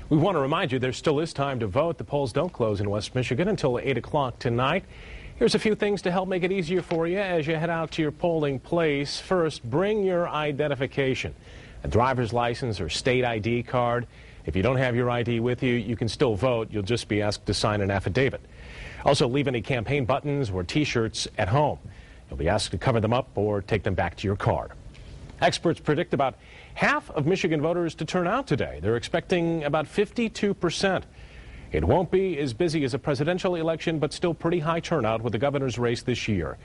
We want to remind you there still is time to vote. The polls don't close in West Michigan until 8 o'clock tonight. Here's a few things to help make it easier for you as you head out to your polling place. First, bring your identification, a driver's license or state ID card. If you don't have your ID with you, you can still vote. You'll just be asked to sign an affidavit. Also, leave any campaign buttons or T-shirts at home. You'll be asked to cover them up or take them back to your car. Experts predict about half of Michigan voters to turn out today. They're expecting about 52%. It won't be as busy as a presidential election, but still pretty high turnout with the governor's race this year.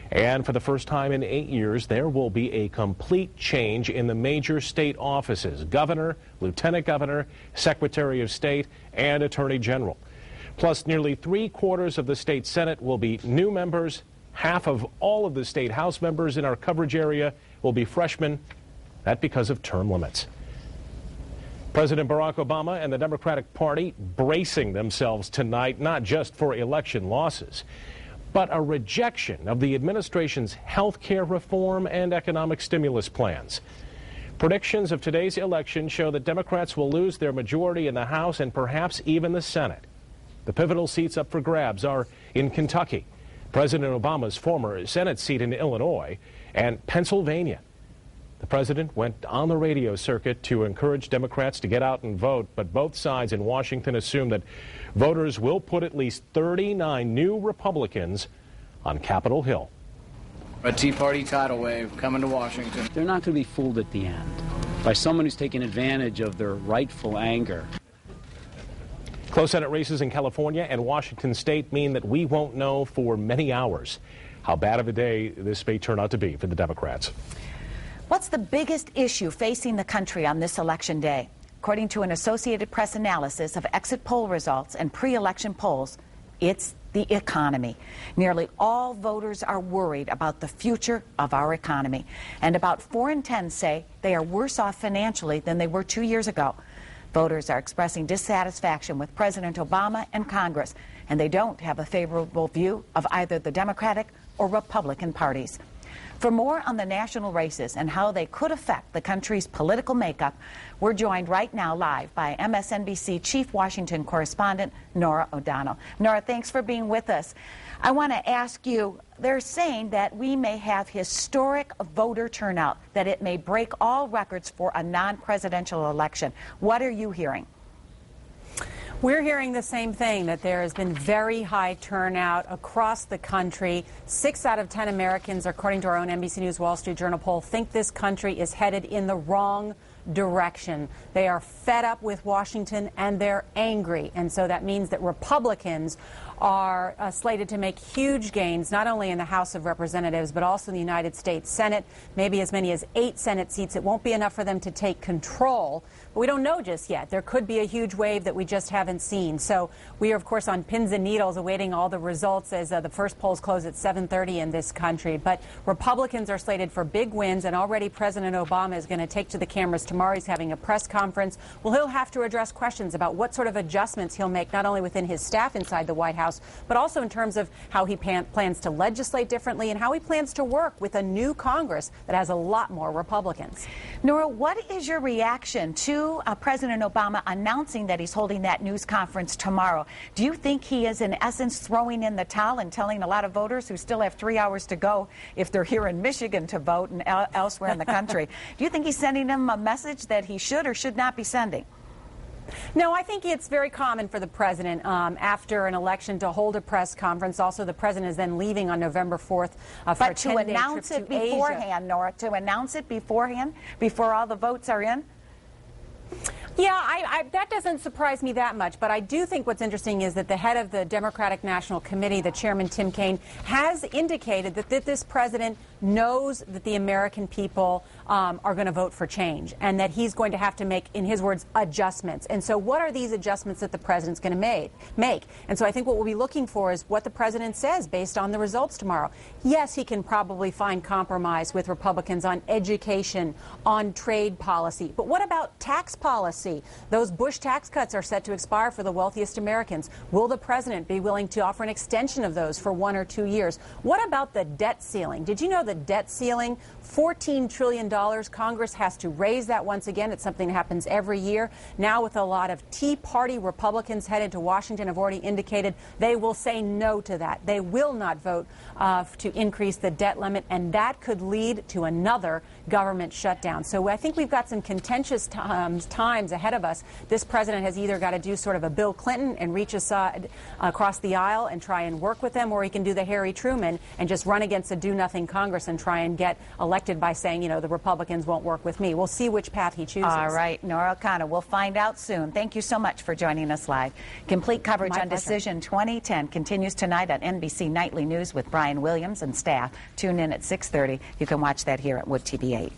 And for the first time in 8 years, there will be a complete change in the major state offices: governor, lieutenant governor, secretary of state, and attorney general. Plus, nearly 3/4 of the state Senate will be new members. Half of all of the state House members in our coverage area will be freshmen. That because of term limits. President Barack Obama and the Democratic Party bracing themselves tonight, not just for election losses, but a rejection of the administration's health care reform and economic stimulus plans. Predictions of today's election show that Democrats will lose their majority in the House and perhaps even the Senate. The pivotal seats up for grabs are in Kentucky, President Obama's former Senate seat in Illinois, and Pennsylvania. The president went on the radio circuit to encourage Democrats to get out and vote, but both sides in Washington assume that voters will put at least 39 new Republicans on Capitol Hill. A Tea Party tidal wave coming to Washington. They're not going to be fooled at the end by someone who's taking advantage of their rightful anger. Close Senate races in California and Washington state mean that we won't know for many hours how bad of a day this may turn out to be for the Democrats. What's the biggest issue facing the country on this election day? According to an Associated Press analysis of exit poll results and pre-election polls, it's the economy. Nearly all voters are worried about the future of our economy, and about 4 in 10 say they are worse off financially than they were 2 years ago. Voters are expressing dissatisfaction with President Obama and Congress, and they don't have a favorable view of either the Democratic or Republican parties. For more on the national races and how they could affect the country's political makeup, we're joined right now live by MSNBC Chief Washington Correspondent Norah O'Donnell. Norah, thanks for being with us. I want to ask you, they're saying that we may have historic voter turnout, that it may break all records for a non-presidential election. What are you hearing? We're hearing the same thing, that there has been very high turnout across the country. 6 out of 10 Americans, according to our own NBC News Wall Street Journal poll, think this country is headed in the wrong direction. They are fed up with Washington and they're angry. And so that means that Republicans are slated to make huge gains, not only in the House of Representatives, but also in the United States Senate, maybe as many as 8 Senate seats. It won't be enough for them to take control, but we don't know just yet. There could be a huge wave that we just haven't seen. So we are, of course, on pins and needles awaiting all the results as the first polls close at 7:30 in this country. But Republicans are slated for big wins, and already President Obama is going to take to the cameras tomorrow. He's having a press conference. Well, he'll have to address questions about what sort of adjustments he'll make, not only within his staff inside the White House, but also in terms of how he plans to legislate differently and how he plans to work with a new Congress that has a lot more Republicans. Norah, what is your reaction to President Obama announcing that he's holding that news conference tomorrow? Do you think he is, in essence, throwing in the towel and telling a lot of voters who still have 3 hours to go, if they're here in Michigan, to vote and elsewhere in the country? Do you think he's sending them a message that he should or should not be sending? No, I think it's very common for the president after an election to hold a press conference. Also, the president is then leaving on November 4th for a 10-day trip to Asia. But to announce it beforehand, Norah, to announce it beforehand, before all the votes are in? Yeah, that doesn't surprise me that much, but I do think what's interesting is that the head of the Democratic National Committee, the chairman Tim Kaine, has indicated that this president knows that the American people are going to vote for change and that he's going to have to make, in his words, adjustments. And so what are these adjustments that the president's going to make? And so I think what we'll be looking for is what the president says based on the results tomorrow. Yes, he can probably find compromise with Republicans on education, on trade policy. But what about tax policy? Those Bush tax cuts are set to expire for the wealthiest Americans. Will the president be willing to offer an extension of those for 1 or 2 years? What about the debt ceiling? Did you know the the debt ceiling, $14 trillion. Congress has to raise that once again. It's something that happens every year. Now, with a lot of Tea Party Republicans headed to Washington, have already indicated they will say no to that. They will not vote to increase the debt limit, and that could lead to another government shutdown. So I think we've got some contentious times ahead of us. This president has either got to do sort of a Bill Clinton and reach aside across the aisle and try and work with them, or he can do the Harry Truman and just run against a do-nothing Congress and try and get elected by saying, you know, the Republicans won't work with me. We'll see which path he chooses. All right, Nora O'Connor, we'll find out soon. Thank you so much for joining us live. Complete coverage on Decision 2010 continues tonight on NBC Nightly News with Brian Williams and staff. Tune in at 6:30. You can watch that here at Wood TV 8.